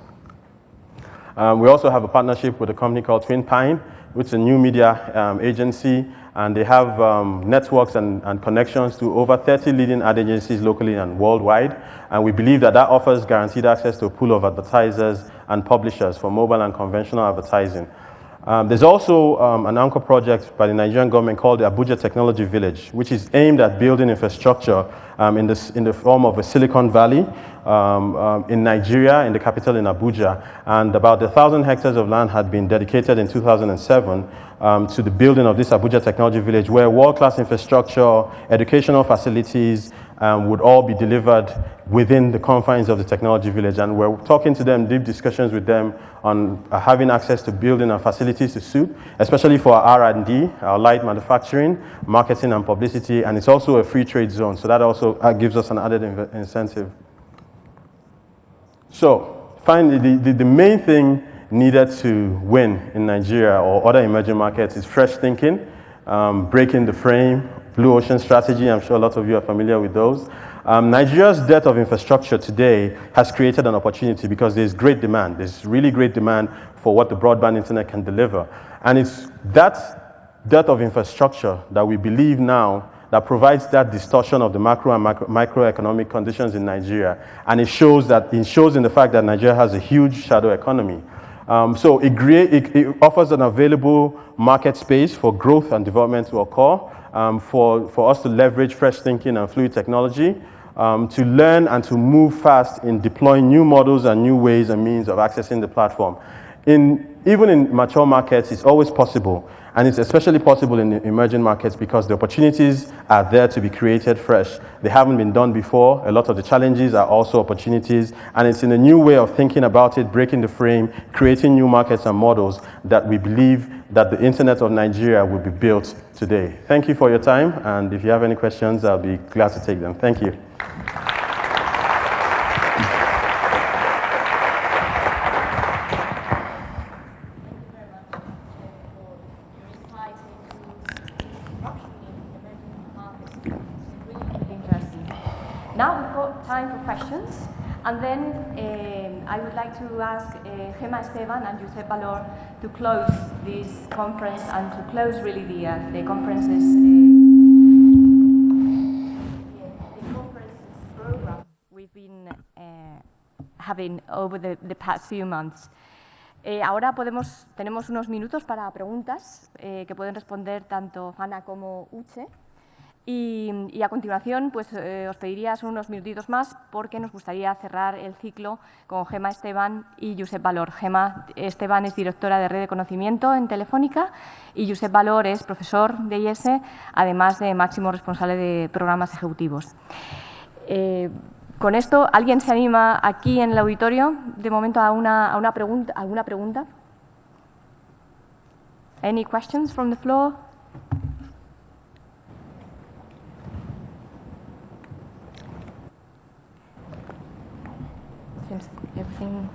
We also have a partnership with a company called Twin Pine, which is a new media agency, and they have networks and connections to over 30 leading ad agencies locally and worldwide. And we believe that that offers guaranteed access to a pool of advertisers and publishers for mobile and conventional advertising. There's also an anchor project by the Nigerian government called the Abuja Technology Village, which is aimed at building infrastructure in the form of a Silicon Valley in Nigeria, in the capital in Abuja. And about 1,000 hectares of land had been dedicated in 2007 to the building of this Abuja Technology Village, where world-class infrastructure, educational facilities would all be delivered within the confines of the technology village. And we're talking to them, deep discussions with them on having access to building and facilities to suit, especially for our R&D, our light manufacturing, marketing and publicity, and it's also a free trade zone. So that also gives us an added incentive. So finally, the main thing needed to win in Nigeria or other emerging markets is fresh thinking, breaking the frame, blue ocean strategy. I'm sure a lot of you are familiar with those. Nigeria's dearth of infrastructure today has created an opportunity because there's great demand. There's really great demand for what the broadband internet can deliver. And it's that dearth of infrastructure that we believe now that provides that distortion of the macro and microeconomic conditions in Nigeria. And it shows in the fact that Nigeria has a huge shadow economy. So it offers an available market space for growth and development to occur, for us to leverage fresh thinking and fluid technology, to learn and to move fast in deploying new models and new ways and means of accessing the platform. Even in mature markets, it's always possible. And it's especially possible in emerging markets because the opportunities are there to be created fresh. They haven't been done before. A lot of the challenges are also opportunities. And it's in a new way of thinking about it, breaking the frame, creating new markets and models that we believe that the internet of Nigeria will be built today. Thank you for your time. And if you have any questions, I'll be glad to take them. Thank you. Now we've got time for questions, and then I would like to ask Gemma Esteban and Josep Valor to close this conference and to close really the conference's program we've been having over the past few months. Ahora tenemos unos minutos para preguntas que pueden responder tanto Hanna como Uche. Y a continuación, pues os pediría unos minutitos más porque nos gustaría cerrar el ciclo con Gemma Esteban y Josep Valor. Gemma Esteban es directora de Red de Conocimiento en Telefónica y Josep Valor es profesor de IES, además de máximo responsable de programas ejecutivos. Con esto, ¿alguien se anima aquí en el auditorio de momento a alguna pregunta? Any questions from the floor? Seems everything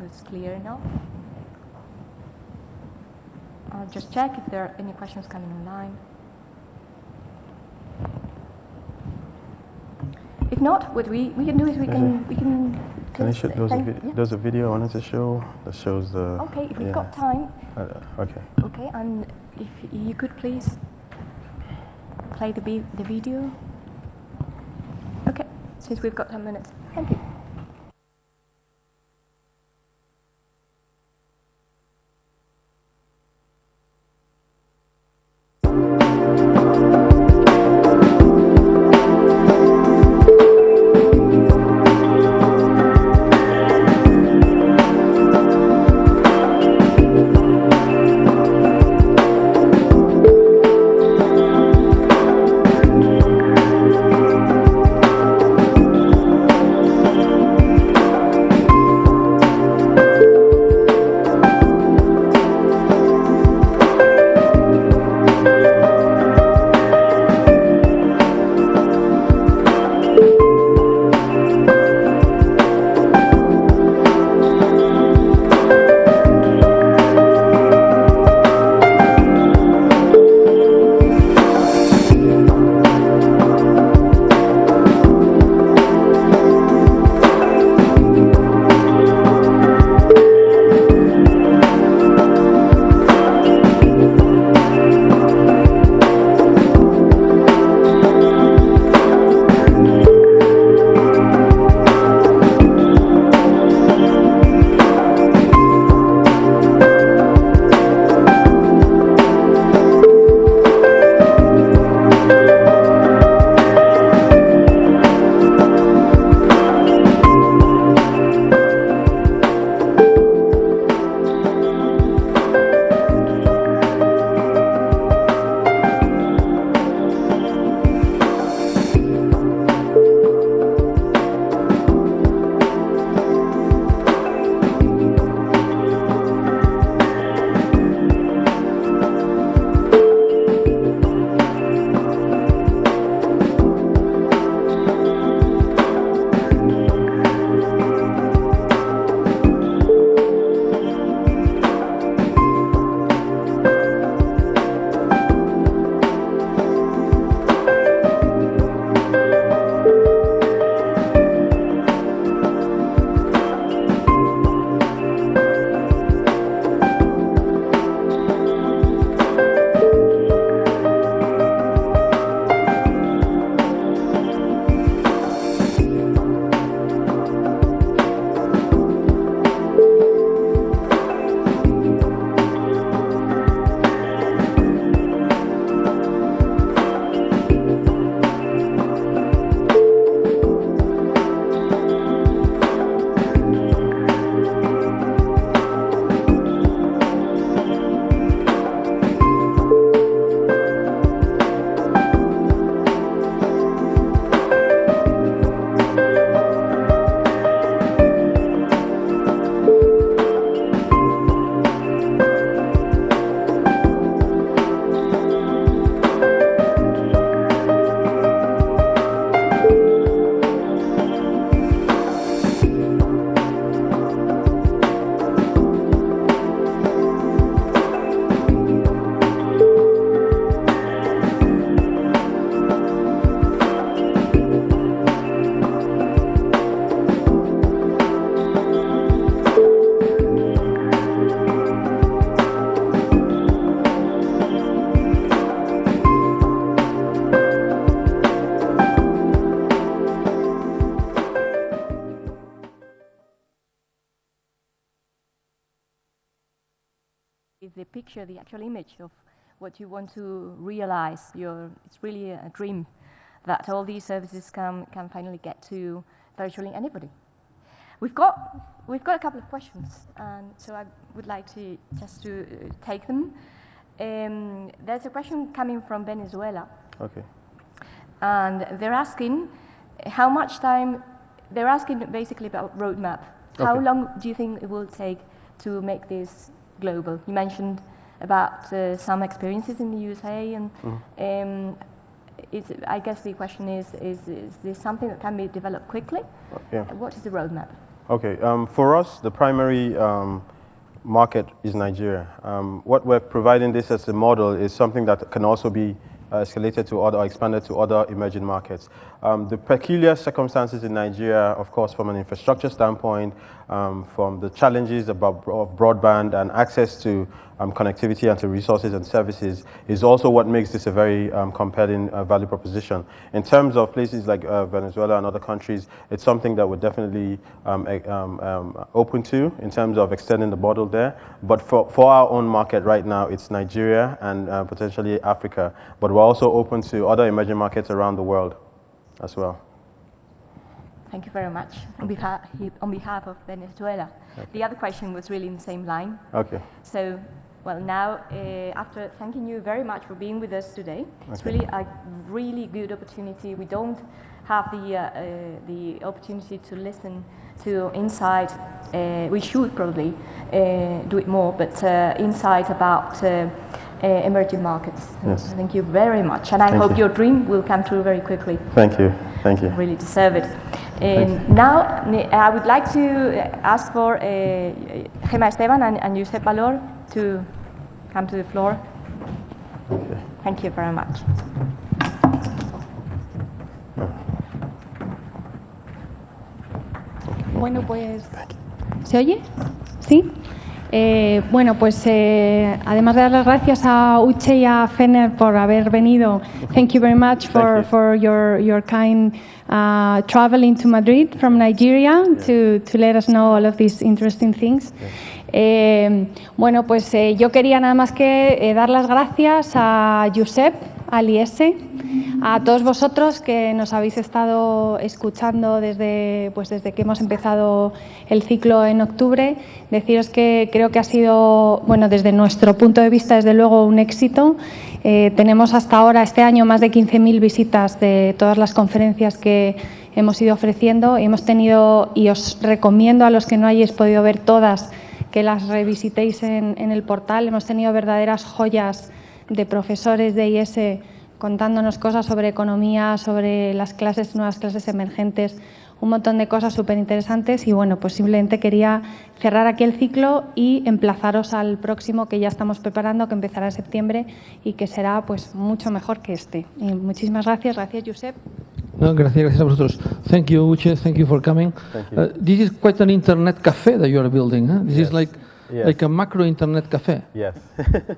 is clear now. I'll just check if there are any questions coming online. If not, what we can do is we can. Can I show? There's a video I wanted to show that shows the. Okay, if we've got time. Okay. Okay, and if you could please play the video. Okay, since we've got 10 minutes. Thank you. The picture, the actual image of what you want to realize. It's really a dream that all these services can finally get to virtually anybody. We've got a couple of questions, and so I would like to take them. There's a question coming from Venezuela. Okay. And they're asking how much time. They're asking basically about roadmap. Okay. How long do you think it will take to make this global? You mentioned about some experiences in the USA, and I guess the question is this something that can be developed quickly? Yeah. What is the roadmap? Okay, for us, the primary market is Nigeria. What we're providing this as a model is something that can also be escalated to other, or expanded to other emerging markets. The peculiar circumstances in Nigeria, of course, from an infrastructure standpoint, from the challenges of broadband and access to connectivity and to resources and services, is also what makes this a very compelling value proposition. In terms of places like Venezuela and other countries, it's something that we're definitely open to in terms of extending the model there. But for our own market right now, it's Nigeria and potentially Africa. But we're also open to other emerging markets around the world as well. Thank you very much. On behalf of Venezuela. Okay. The other question was really in the same line. Okay. So, well, now, after thanking you very much for being with us today, it's really a really good opportunity. We don't have the opportunity to listen to insight. We should probably do it more, but insight about emerging markets. Yes. Thank you very much, and I hope your dream will come true very quickly. Thank you. Thank you. Really deserve it. Now, I would like to ask for Gemma Esteban and Josep Valor to come to the floor. Okay. Thank you very much. Bueno, pues, ¿se oye? ¿Sí? Bueno, pues además de dar las gracias a Uche y a Fener por haber venido, thank you very much for your kind traveling to Madrid from Nigeria to let us know all of these interesting things. Bueno, pues yo quería nada más que dar las gracias a Josep, al IES, a todos vosotros que nos habéis estado escuchando desde que hemos empezado el ciclo en octubre. Deciros que creo que ha sido, bueno, desde nuestro punto de vista, desde luego, un éxito. Tenemos hasta ahora, este año, más de 15.000 visitas de todas las conferencias que hemos ido ofreciendo. Hemos tenido, y os recomiendo a los que no hayáis podido ver todas, que las revisitéis en el portal. Hemos tenido verdaderas joyas de profesores de IES contándonos cosas sobre economía, sobre las clases, nuevas clases emergentes, un montón de cosas súper interesantes. Y bueno, pues simplemente quería cerrar aquí el ciclo y emplazaros al próximo que ya estamos preparando, que empezará en septiembre y que será pues mucho mejor que este. Y muchísimas gracias. Gracias, Josep. No, gracias a vosotros. Thank you, Uche. Thank you for coming. This is quite an internet cafe that you are building. Huh? This is like a macro internet cafe. Yes.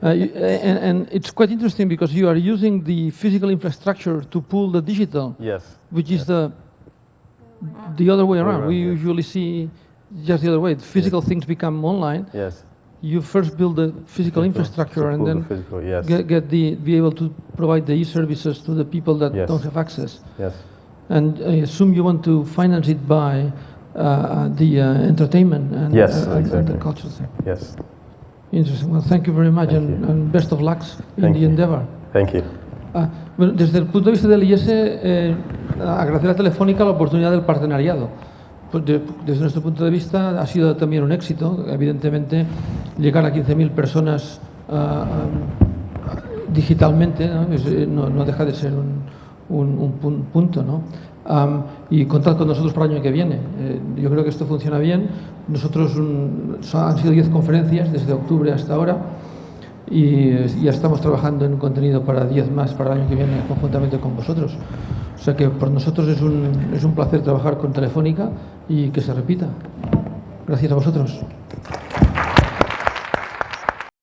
And it's quite interesting because you are using the physical infrastructure to pull the digital. Yes. Which is the other way around. We usually see just the other way. The physical things become online. Yes. You first build the physical infrastructure and then be able to provide the e-services to the people that don't have access. Yes. And I assume you want to finance it by the entertainment and, and the cultural thing. Yes. Interesting. Well, thank you very much and best of luck in the endeavor. Thank you. Bueno, desde el punto de vista del IES, agradecer a Telefónica la oportunidad del partenariado. Pues desde nuestro punto de vista ha sido también un éxito, evidentemente, llegar a 15.000 personas digitalmente, no deja de ser un punto, ¿no? Y contar con nosotros para el año que viene. Yo creo que esto funciona bien. Nosotros han sido 10 conferencias desde octubre hasta ahora y ya estamos trabajando en un contenido para 10 más para el año que viene conjuntamente con vosotros. O sea que por nosotros es un placer trabajar con Telefónica y que se repita. Gracias a vosotros.